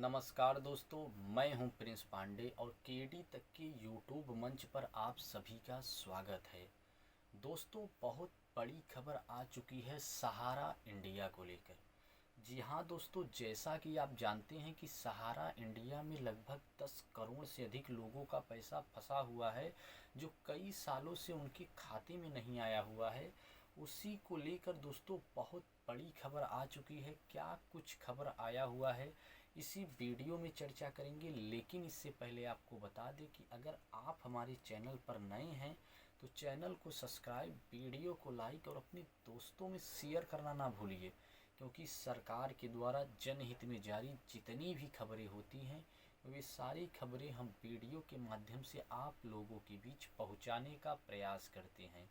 नमस्कार दोस्तों, मैं हूं प्रिंस पांडे और केडी तक के यूट्यूब मंच पर आप सभी का स्वागत है। दोस्तों, बहुत बड़ी खबर आ चुकी है सहारा इंडिया को लेकर। जी हाँ दोस्तों, जैसा कि आप जानते हैं कि सहारा इंडिया में लगभग 10 करोड़ से अधिक लोगों का पैसा फंसा हुआ है, जो कई सालों से उनके खाते में नहीं आया हुआ है। उसी को लेकर दोस्तों बहुत बड़ी खबर आ चुकी है। क्या कुछ खबर आया हुआ है, इसी वीडियो में चर्चा करेंगे। लेकिन इससे पहले आपको बता दें कि अगर आप हमारे चैनल पर नए हैं तो चैनल को सब्सक्राइब, वीडियो को लाइक और अपने दोस्तों में शेयर करना ना भूलिए, क्योंकि सरकार के द्वारा जनहित में जारी जितनी भी खबरें होती हैं वे सारी खबरें हम वीडियो के माध्यम से आप लोगों के बीच पहुंचाने का प्रयास करते हैं।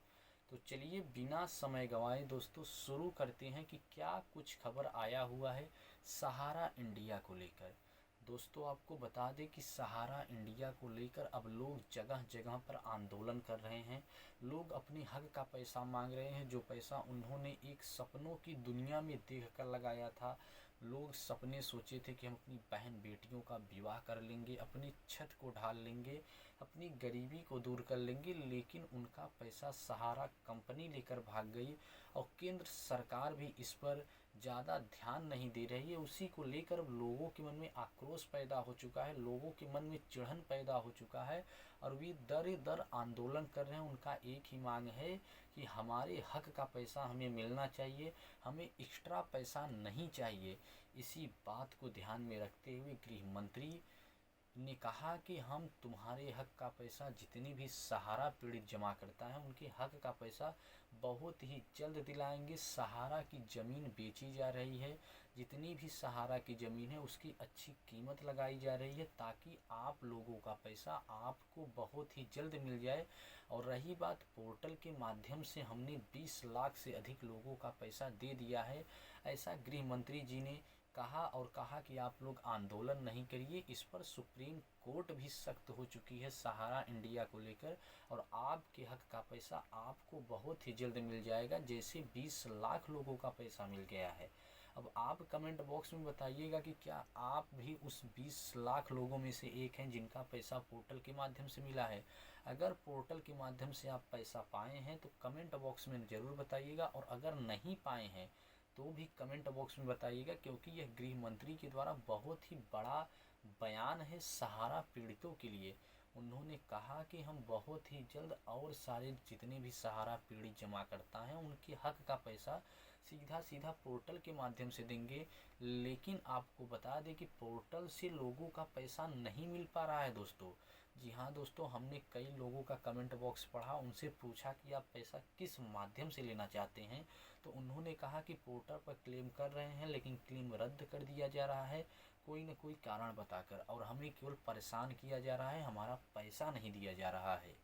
तो चलिए बिना समय गंवाए दोस्तों शुरू करते हैं कि क्या कुछ खबर आया हुआ है सहारा इंडिया को लेकर। दोस्तों, आपको बता दें कि सहारा इंडिया को लेकर अब लोग जगह जगह पर आंदोलन कर रहे हैं। लोग अपने हक का पैसा मांग रहे हैं, जो पैसा उन्होंने एक सपनों की दुनिया में देख कर लगाया था। लोग सपने सोचे थे कि हम अपनी बहन बेटियों का विवाह कर लेंगे, अपनी छत को ढाल लेंगे, अपनी गरीबी को दूर कर लेंगे, लेकिन उनका पैसा सहारा कंपनी लेकर भाग गई और केंद्र सरकार भी इस पर ज़्यादा ध्यान नहीं दे रही है। उसी को लेकर अब लोगों के मन में आक्रोश पैदा हो चुका है, लोगों के मन में चिढ़न पैदा हो चुका है और वे दर दर आंदोलन कर रहे हैं। उनका एक ही मांग है कि हमारे हक का पैसा हमें मिलना चाहिए, हमें एक्स्ट्रा पैसा नहीं चाहिए। इसी बात को ध्यान में रखते हुए गृह मंत्री ने कहा कि हम तुम्हारे हक का पैसा, जितनी भी सहारा पीड़ित जमा करता है उनके हक का पैसा बहुत ही जल्द दिलाएंगे। सहारा की ज़मीन बेची जा रही है, जितनी भी सहारा की ज़मीन है उसकी अच्छी कीमत लगाई जा रही है, ताकि आप लोगों का पैसा आपको बहुत ही जल्द मिल जाए। और रही बात पोर्टल के माध्यम से, हमने 20 लाख से अधिक लोगों का पैसा दे दिया है, ऐसा गृह मंत्री जी ने कहा। और कहा कि आप लोग आंदोलन नहीं करिए। इस पर सुप्रीम कोर्ट भी सख्त हो चुकी है सहारा इंडिया को लेकर, और आपके हक का पैसा आपको बहुत ही जल्द मिल जाएगा, जैसे 20 लाख लोगों का पैसा मिल गया है। अब आप कमेंट बॉक्स में बताइएगा कि क्या आप भी उस 20 लाख लोगों में से एक हैं जिनका पैसा पोर्टल के माध्यम से मिला है। अगर पोर्टल के माध्यम से आप पैसा पाए हैं तो कमेंट बॉक्स में ज़रूर बताइएगा, और अगर नहीं पाए हैं तो भी कमेंट बॉक्स में बताइएगा, क्योंकि यह गृह मंत्री के द्वारा बहुत ही बड़ा बयान है सहारा पीड़ितों के लिए। उन्होंने कहा कि हम बहुत ही जल्द और सारे जितने भी सहारा पीड़ित जमा करता हैं उनके हक का पैसा सीधा सीधा पोर्टल के माध्यम से देंगे। लेकिन आपको बता दें कि पोर्टल से लोगों का पैसा नहीं मिल पा रहा है दोस्तों। जी हाँ दोस्तों, हमने कई लोगों का कमेंट बॉक्स पढ़ा, उनसे पूछा कि आप पैसा किस माध्यम से लेना चाहते हैं, तो उन्होंने कहा कि पोर्टल पर क्लेम कर रहे हैं लेकिन क्लेम रद्द कर दिया जा रहा है कोई न कोई कारण बताकर, और हमें केवल परेशान किया जा रहा है, हमारा पैसा नहीं दिया जा रहा है।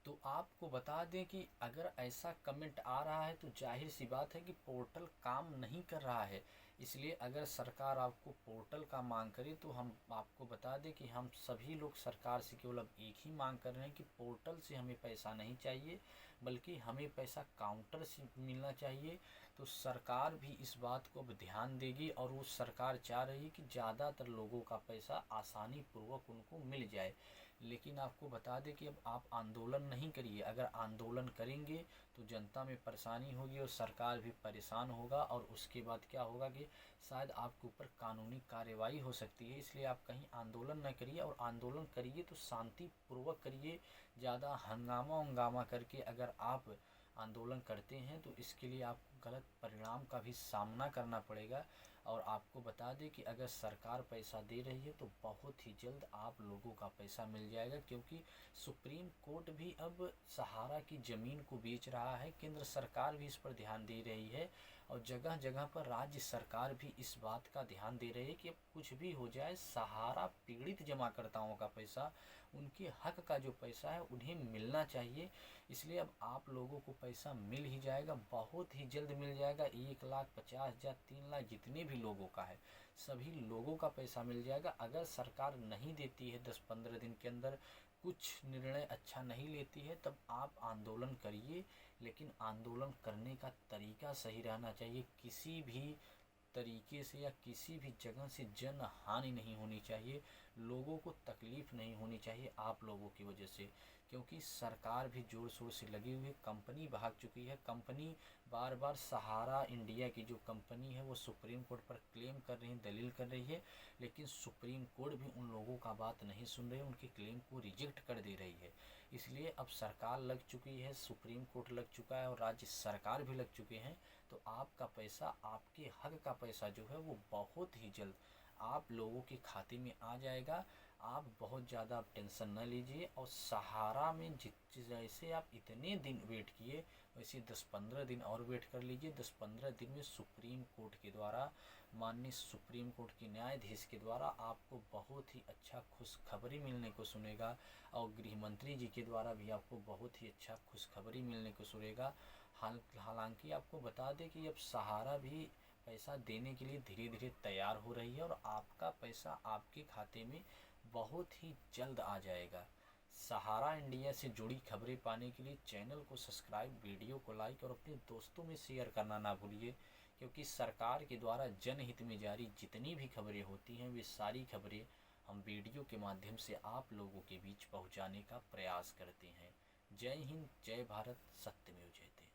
तो आपको बता दें कि अगर ऐसा कमेंट आ रहा है तो जाहिर सी बात है कि पोर्टल काम नहीं कर रहा है। इसलिए अगर सरकार आपको पोर्टल का मांग करे तो हम आपको बता दें कि हम सभी लोग सरकार से केवल अब एक ही मांग कर रहे हैं कि पोर्टल से हमें पैसा नहीं चाहिए, बल्कि हमें पैसा काउंटर से मिलना चाहिए। तो सरकार भी इस बात को अब ध्यान देगी, और वो सरकार चाह रही है कि ज़्यादातर लोगों का पैसा आसानी पूर्वक उनको मिल जाए। लेकिन आपको बता दें कि अब आप आंदोलन नहीं करिए। अगर आंदोलन करेंगे तो जनता में परेशानी होगी और सरकार भी परेशान होगा, और उसके बाद क्या होगा कि शायद आपके ऊपर कानूनी कार्रवाई हो सकती है। इसलिए आप कहीं आंदोलन न करिए, और आंदोलन करिए तो शांतिपूर्वक करिए। ज़्यादा हंगामा करके अगर आप आंदोलन करते हैं तो इसके लिए आपको गलत परिणाम का भी सामना करना पड़ेगा। और आपको बता दें कि अगर सरकार पैसा दे रही है तो बहुत ही जल्द आप लोगों का पैसा मिल जाएगा, क्योंकि सुप्रीम कोर्ट भी अब सहारा की ज़मीन को बेच रहा है, केंद्र सरकार भी इस पर ध्यान दे रही है, और जगह जगह पर राज्य सरकार भी इस बात का ध्यान दे रही है कि अब कुछ भी हो जाए, सहारा पीड़ित जमाकर्ताओं का पैसा, उनके हक का जो पैसा है उन्हें मिलना चाहिए। इसलिए अब आप लोगों को पैसा मिल ही जाएगा, बहुत ही जल्द मिल जाएगा। 1,50,000, 3 लाख जितने भी लोगों का है सभी लोगों का पैसा मिल जाएगा। अगर सरकार नहीं देती है 10-15 दिन के अंदर, कुछ निर्णय अच्छा नहीं लेती है, तब आप आंदोलन करिए, लेकिन आंदोलन करने का तरीका सही रहना चाहिए। किसी भी तरीके से या किसी भी जगह से जन हानि नहीं होनी चाहिए, लोगों को तकलीफ़ नहीं होनी चाहिए आप लोगों की वजह से, क्योंकि सरकार भी ज़ोर शोर से लगी हुई है, कंपनी भाग चुकी है। कंपनी बार बार सहारा इंडिया की जो कंपनी है वो सुप्रीम कोर्ट पर क्लेम कर रही है, दलील कर रही है, लेकिन सुप्रीम कोर्ट भी उन लोगों का बात नहीं सुन रही है, उनके क्लेम को रिजेक्ट कर दे रही है। इसलिए अब सरकार लग चुकी है, सुप्रीम कोर्ट लग चुका है और राज्य सरकार भी लग चुके हैं। तो आपका पैसा, आपके हक का पैसा जो है वो बहुत ही जल्द आप लोगों के खाते में आ जाएगा। आप बहुत ज़्यादा आप टेंशन न लीजिए। और सहारा में जैसे आप इतने दिन वेट किए, वैसे 10-15 दिन और वेट कर लीजिए। 10-15 दिन में सुप्रीम कोर्ट के द्वारा, माननीय सुप्रीम कोर्ट के न्यायाधीश के द्वारा आपको बहुत ही अच्छा खुशखबरी मिलने को सुनेगा। और गृह मंत्री जी के द्वारा भी आपको बहुत ही अच्छा खुशखबरी मिलने को सुनेगा। हालांकि आपको बता दें कि अब सहारा भी पैसा देने के लिए धीरे धीरे तैयार हो रही है और आपका पैसा आपके खाते में बहुत ही जल्द आ जाएगा। सहारा इंडिया से जुड़ी खबरें पाने के लिए चैनल को सब्सक्राइब, वीडियो को लाइक और अपने दोस्तों में शेयर करना ना भूलिए, क्योंकि सरकार के द्वारा जनहित में जारी जितनी भी खबरें होती हैं वे सारी खबरें हम वीडियो के माध्यम से आप लोगों के बीच पहुंचाने का प्रयास करते हैं। जय हिंद, जय भारत, सत्यमेव जयते।